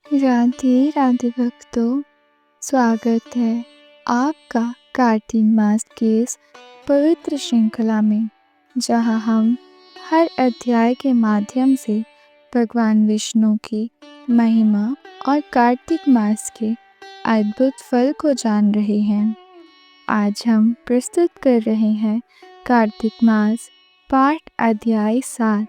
राधे राधे भक्तों, स्वागत है आपका कार्तिक मास की इस पवित्र श्रृंखला में, जहां हम हर अध्याय के माध्यम से भगवान विष्णु की महिमा और कार्तिक मास के अद्भुत फल को जान रहे हैं। आज हम प्रस्तुत कर रहे हैं कार्तिक मास पाठ अध्याय 7,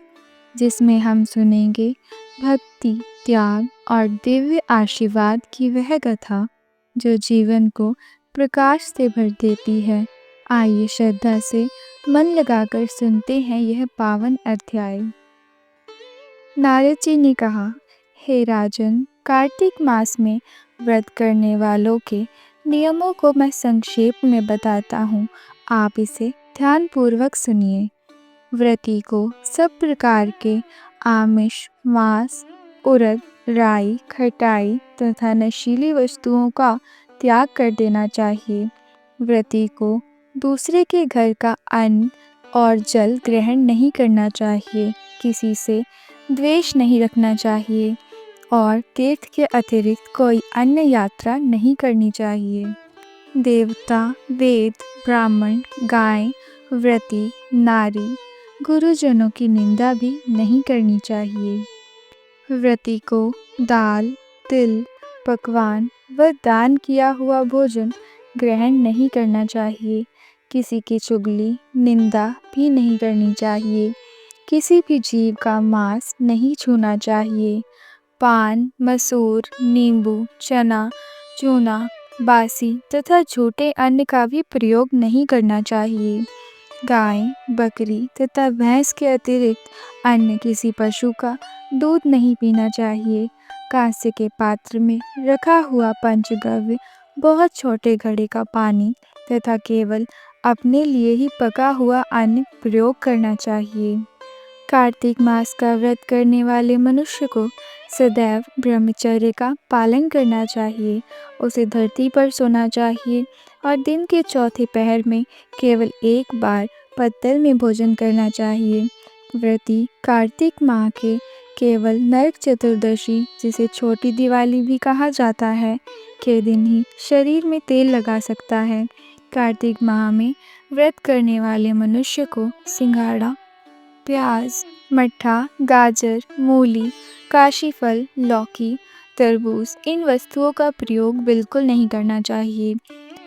जिसमें हम सुनेंगे भक्ति, त्याग और दिव्य आशीर्वाद की वह कथा जो जीवन को प्रकाश से भर देती है। आइए श्रद्धा से मन लगाकर सुनते हैं यह पावन अध्याय। नारद जी ने कहा, हे राजन, कार्तिक मास में व्रत करने वालों के नियमों को मैं संक्षेप में बताता हूँ, आप इसे ध्यानपूर्वक सुनिए। व्रती को सब प्रकार के आमिष, मांस, उड़द, राई, खटाई तथा नशीली वस्तुओं का त्याग कर देना चाहिए। व्रती को दूसरे के घर का अन्न और जल ग्रहण नहीं करना चाहिए, किसी से द्वेष नहीं रखना चाहिए और तीर्थ के अतिरिक्त कोई अन्य यात्रा नहीं करनी चाहिए। देवता, वेद, ब्राह्मण, गाय, व्रती, नारी, गुरुजनों की निंदा भी नहीं करनी चाहिए। व्रती को दाल, तिल, पकवान व दान किया हुआ भोजन ग्रहण नहीं करना चाहिए। किसी की चुगली, निंदा भी नहीं करनी चाहिए। किसी भी जीव का मांस नहीं छूना चाहिए। पान, मसूर, नींबू, चना, चूना, बासी तथा झूठे अन्न का भी प्रयोग नहीं करना चाहिए। गाय, बकरी तथा भैंस के अतिरिक्त अन्य किसी पशु का दूध नहीं पीना चाहिए। कांस्य के पात्र में रखा हुआ पंचगव्य, बहुत छोटे घड़े का पानी तथा केवल अपने लिए ही पका हुआ अन्न प्रयोग करना चाहिए। कार्तिक मास का व्रत करने वाले मनुष्य को सदैव ब्रह्मचर्य का पालन करना चाहिए। उसे धरती पर सोना चाहिए और दिन के चौथे पहर में केवल एक बार पत्तल में भोजन करना चाहिए। व्रती कार्तिक माह के केवल नरक चतुर्दशी, जिसे छोटी दिवाली भी कहा जाता है, के दिन ही शरीर में तेल लगा सकता है। कार्तिक माह में व्रत करने वाले मनुष्य को सिंघाड़ा, प्याज, मट्ठा, गाजर, मूली, काशीफल, लौकी, तरबूज, इन वस्तुओं का प्रयोग बिल्कुल नहीं करना चाहिए।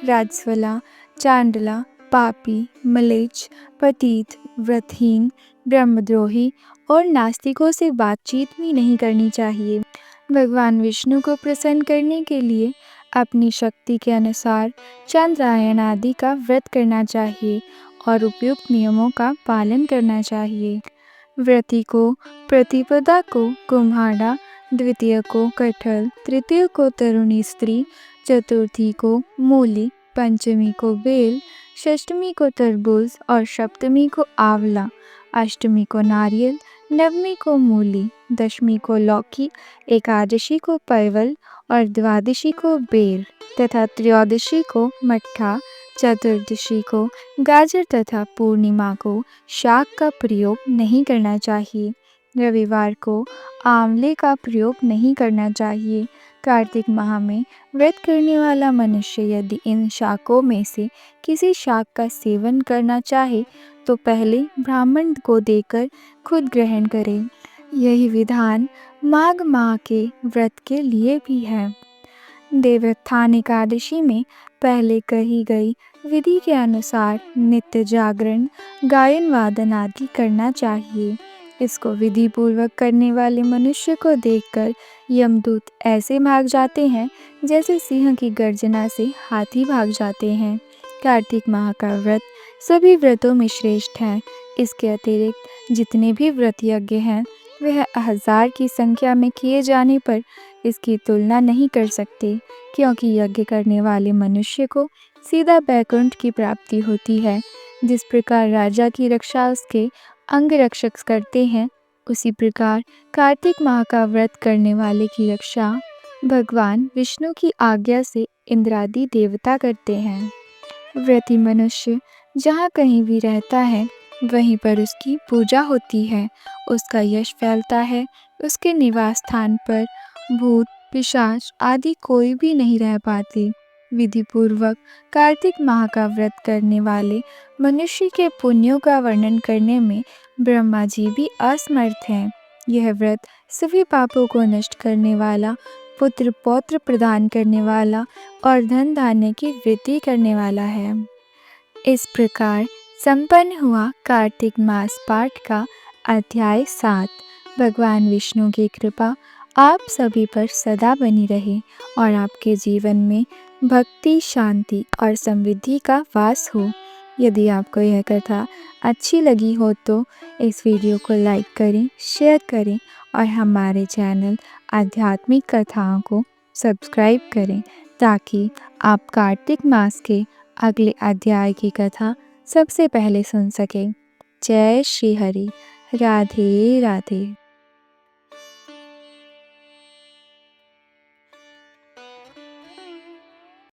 राजसवला, चांडला, पापी, मलेच्छ, पतित, व्रतहीन, ब्रह्मद्रोही और नास्तिकों से बातचीत भी नहीं करनी चाहिए। भगवान विष्णु को प्रसन्न करने के लिए अपनी शक्ति के अनुसार चंद्रायन आदि का व्रत करना चाहिए और उपयुक्त नियमों का पालन करना चाहिए। व्रती को प्रतिपदा को कुम्हाड़ा, द्वितीय को कटहल, तृतीय को तरुणी स्त्री, चतुर्थी को मूली, पंचमी को बेल, षष्ठमी को तरबूज और सप्तमी को आंवला, अष्टमी को नारियल, नवमी को मूली, दशमी को लौकी, एकादशी को परवल और द्वादशी को बेर तथा त्रयोदशी को मट्ठा, चतुर्दशी को गाजर तथा पूर्णिमा को शाक का प्रयोग नहीं करना चाहिए। रविवार को आंवले का प्रयोग नहीं करना चाहिए। कार्तिक माह में व्रत करने वाला मनुष्य यदि इन शाकों में से किसी शाक का सेवन करना चाहे तो पहले ब्राह्मण को देकर खुद ग्रहण करे। यही विधान माघ माह के व्रत के लिए भी है। देवोत्थान एकादशी में पहले कही गई विधि के अनुसार नित्य जागरण, गायन वादन आदि करना चाहिए। इसको विधि पूर्वक करने वाले मनुष्य को देखकर यमदूत ऐसे भाग जाते हैं जैसे सिंह की गर्जना से हाथी भाग जाते हैं। कार्तिक माह का व्रत सभी व्रतों में श्रेष्ठ है। इसके अतिरिक्त जितने भी व्रत यज्ञ हैं वह 1000 की संख्या में किए जाने पर इसकी तुलना नहीं कर सकते, क्योंकि यज्ञ करने वाले मनुष्य को सीधा बैकुंठ की प्राप्ति होती है। जिस प्रकार राजा की रक्षा उसके अंगरक्षक करते हैं, उसी प्रकार कार्तिक माह का व्रत करने वाले की रक्षा भगवान विष्णु की आज्ञा से इंद्रादि देवता करते हैं। व्रती मनुष्य जहाँ कहीं भी रहता है वहीं पर उसकी पूजा होती है, उसका यश फैलता है। उसके निवास स्थान पर भूत, पिशाच आदि कोई भी नहीं रह पाते। विधि पूर्वक कार्तिक माह का व्रत करने वाले मनुष्य के पुण्यों का वर्णन करने में ब्रह्मा जी भी असमर्थ हैं। यह व्रत सभी पापों को नष्ट करने वाला, पुत्र पौत्र प्रदान करने वाला और धन धान्य की वृद्धि करने वाला है। इस प्रकार संपन्न हुआ कार्तिक मास पाठ का अध्याय 7। भगवान विष्णु की कृपा आप सभी पर सदा बनी रहे और आपके जीवन में भक्ति, शांति और समृद्धि का वास हो। यदि आपको यह कथा अच्छी लगी हो तो इस वीडियो को लाइक करें, शेयर करें और हमारे चैनल आध्यात्मिक कथाओं को सब्सक्राइब करें ताकि आप कार्तिक मास के अगले अध्याय की कथा सबसे पहले सुन सकें। जय श्री हरि। राधे राधे।